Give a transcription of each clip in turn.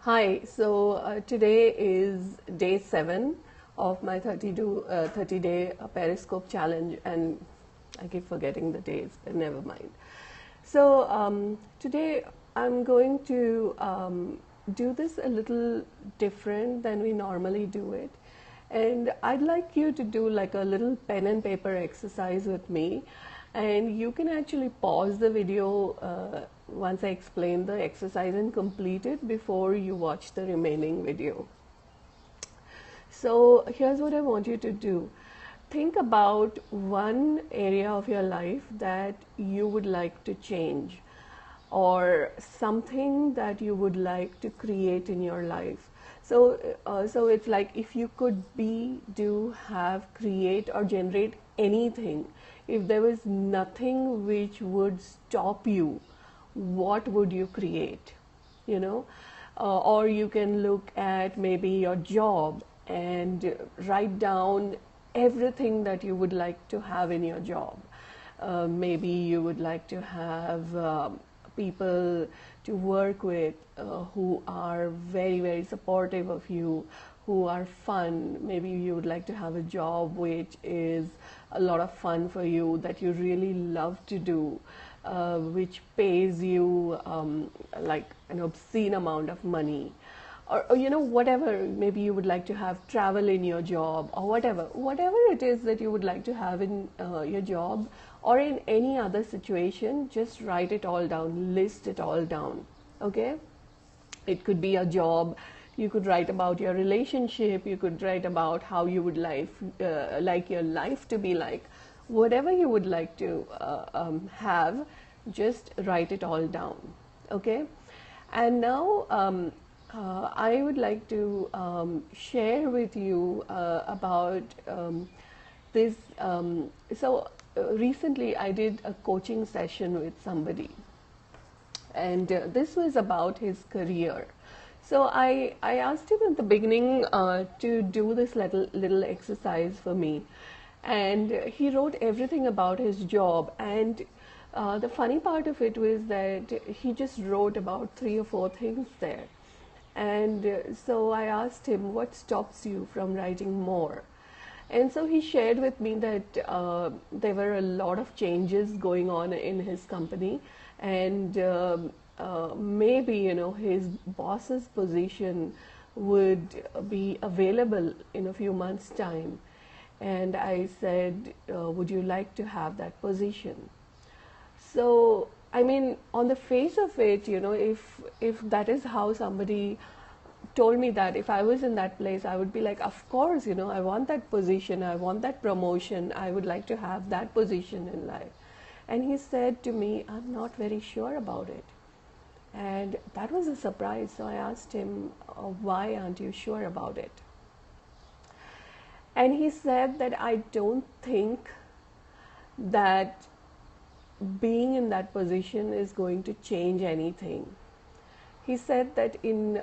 Hi, so today is day 7 of my 30-day Periscope challenge, and I keep forgetting the days, but never mind. So today I'm going to do this a little different than we normally do it. And I'd like you to do like a little pen and paper exercise with me. And you can actually pause the video once I explain the exercise and complete it before you watch the remaining video. So here's what I want you to do. Think about one area of your life that you would like to change, or something that you would like to create in your life. So it's like if you could be, do, have, create, or generate anything, if there was nothing which would stop you, what would you create? You know, or you can look at maybe your job and write down everything that you would like to have in your job. Maybe you would like to have people to work with who are very, very supportive of you, who are fun. Maybe you would like to have a job which is a lot of fun for you, that you really love to do, which pays you like an obscene amount of money. Or you know, whatever, maybe you would like to have travel in your job, or whatever it is that you would like to have in your job or in any other situation. Just write it all down, list it all down. Okay, it could be a job, you could write about your relationship, you could write about how you would like your life to be like. Whatever you would like to have, just write it all down. Okay, and now I would like to share with you about this. Recently I did a coaching session with somebody, and this was about his career. So I asked him at the beginning to do this little exercise for me, and he wrote everything about his job. And the funny part of it was that he just wrote about 3 or 4 things there. And so I asked him, what stops you from writing more? And so he shared with me that there were a lot of changes going on in his company, and maybe, you know, his boss's position would be available in a few months' time. And I said, would you like to have that position? So, I mean, on the face of it, you know, if that is how somebody told me that, if I was in that place, I would be like, of course, you know, I want that position, I want that promotion, I would like to have that position in life. And he said to me, I'm not very sure about it. And that was a surprise. So I asked him, why aren't you sure about it? And he said that I don't think that being in that position is going to change anything. He said that in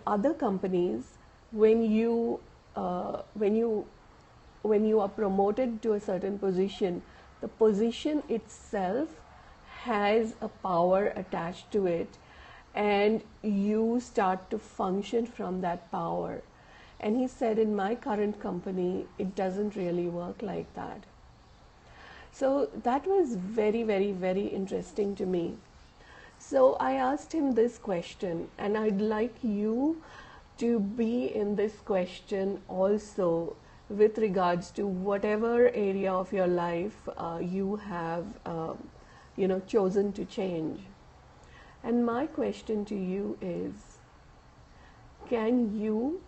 other companies, when you are promoted to a certain position, the position itself has a power attached to it, and you start to function from that power. And he said, in my current company, it doesn't really work like that. So that was very, very, very interesting to me. So I asked him this question, and I'd like you to be in this question also, with regards to whatever area of your life you have chosen to change. And my question to you is, can you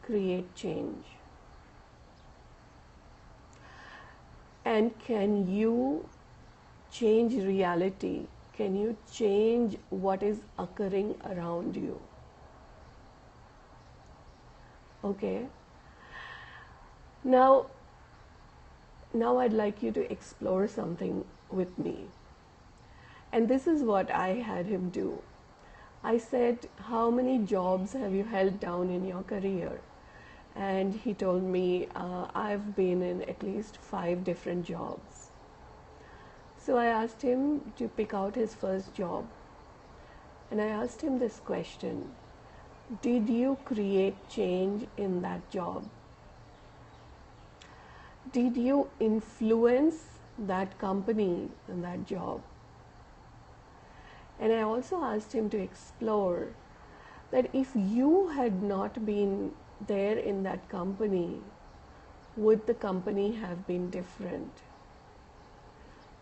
create change? And can you change reality? Can you change what is occurring around you? Okay. Now I'd like you to explore something with me. And this is what I had him do. I said, how many jobs have you held down in your career? And he told me, I've been in at least 5 different jobs. So I asked him to pick out his first job. And I asked him this question: Did you create change in that job? Did you influence that company and that job? And I also asked him to explore that if you had not been there in that company, would the company have been different?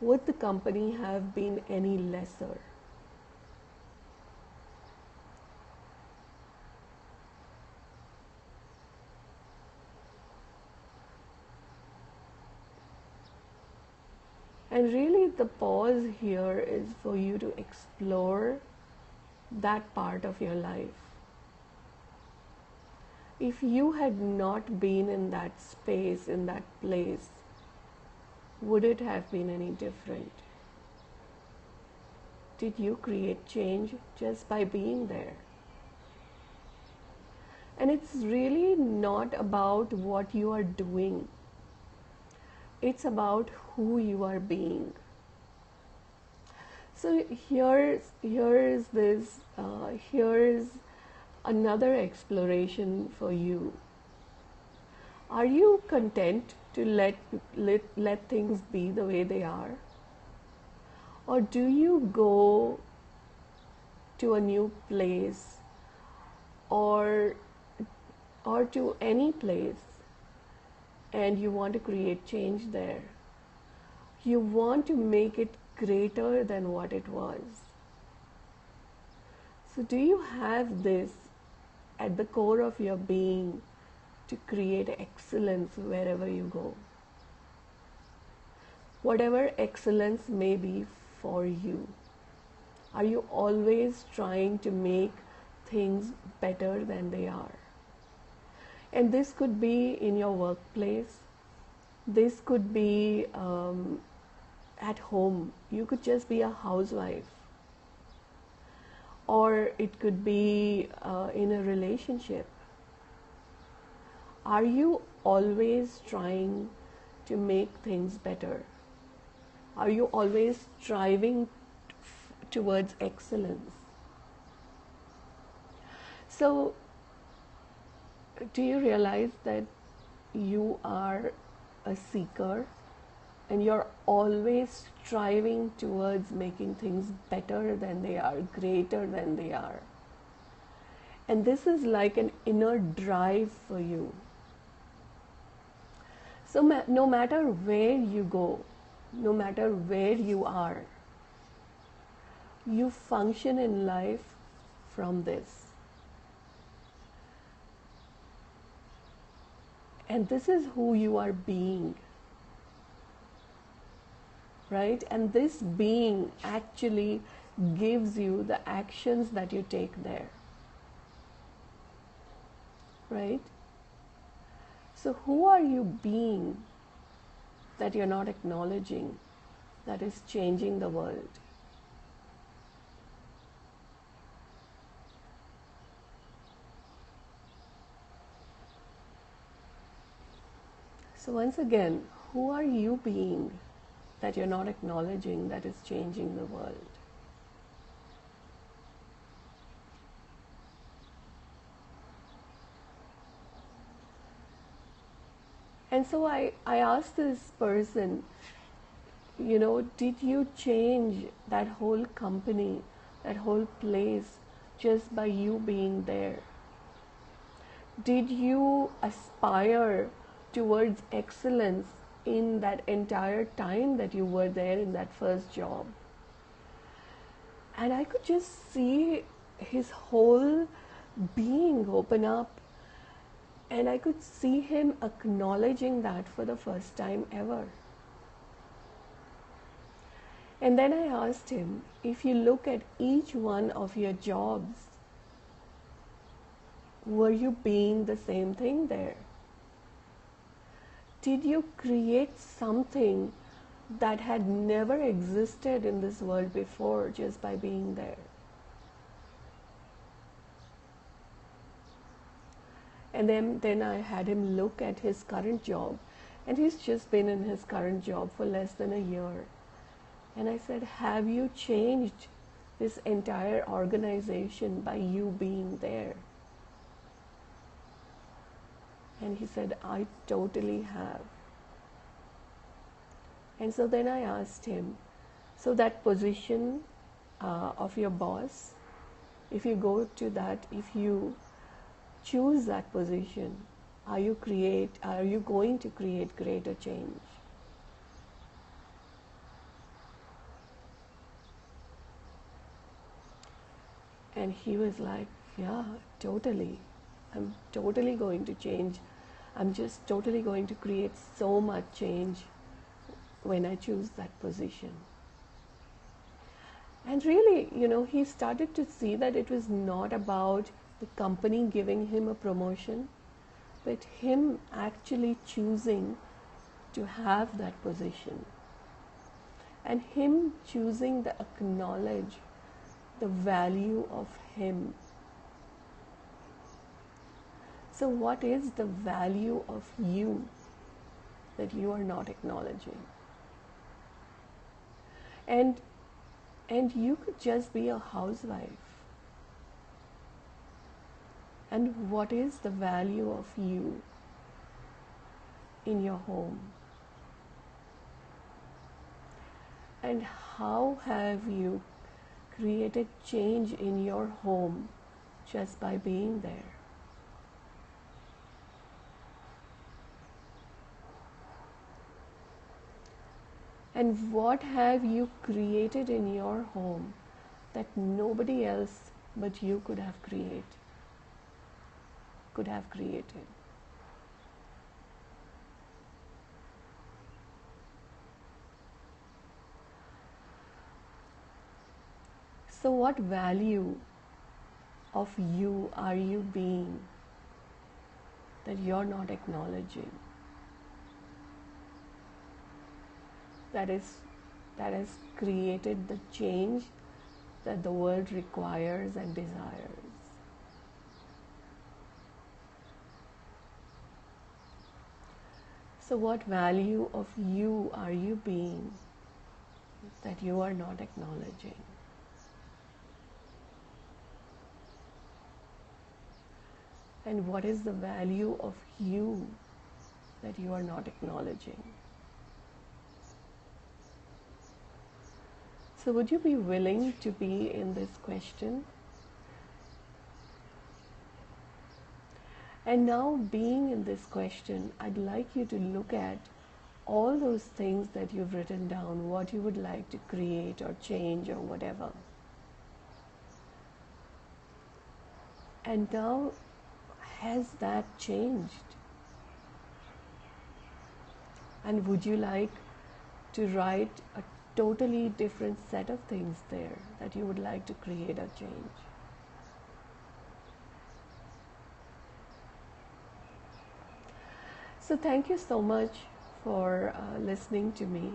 Would the company have been any lesser? And really, the pause here is for you to explore that part of your life. If you had not been in that space, in that place, would it have been any different? Did you create change just by being there? And it's really not about what you are doing. It's about who you are being. So here's another exploration for you. Are you content to let things be the way they are? Or do you go to a new place or to any place and you want to create change there? You want to make it greater than what it was. So do you have this at the core of your being to create excellence wherever you go? Whatever excellence may be for you. Are you always trying to make things better than they are? And this could be in your workplace. This could be at home. You could just be a housewife. Or it could be in a relationship. Are you always trying to make things better? Are you always striving towards excellence? So, do you realize that you are a seeker and you're always striving towards making things better than they are, greater than they are? And this is like an inner drive for you. So no matter where you go, no matter where you are, you function in life from this. And this is who you are being, right? And this being actually gives you the actions that you take there, right? So who are you being that you're not acknowledging that is changing the world? So once again, who are you being that you're not acknowledging that is changing the world? And so I asked this person, did you change that whole company, that whole place, just by you being there? Did you aspire towards excellence in that entire time that you were there in that first job? And I could just see his whole being open up. And I could see him acknowledging that for the first time ever. And then I asked him, if you look at each one of your jobs, were you being the same thing there? Did you create something that had never existed in this world before just by being there? And then I had him look at his current job, and he's just been in his current job for less than a year. And I said, have you changed this entire organization by you being there? And he said, I totally have. And so then I asked him, so that position of your boss, if you go to that, if you choose that position, are you going to create greater change? And he was like, yeah, totally. I'm totally going to change. I'm just totally going to create so much change when I choose that position. And really, he started to see that it was not about the company giving him a promotion, but him actually choosing to have that position. And him choosing to acknowledge the value of him. So what is the value of you that you are not acknowledging? And you could just be a housewife. And what is the value of you in your home? And how have you created change in your home just by being there? And what have you created in your home that nobody else but you could have created? So what value of you are you being that you're not acknowledging? That has created the change that the world requires and desires. So what value of you are you being that you are not acknowledging? And what is the value of you that you are not acknowledging? So would you be willing to be in this question? And now, being in this question, I'd like you to look at all those things that you've written down, what you would like to create or change or whatever. And now, has that changed? And would you like to write a totally different set of things there that you would like to create or change? So thank you so much for listening to me,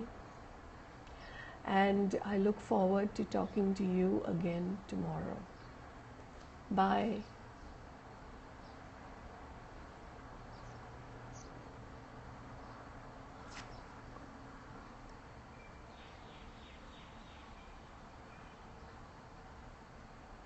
and I look forward to talking to you again tomorrow. Bye.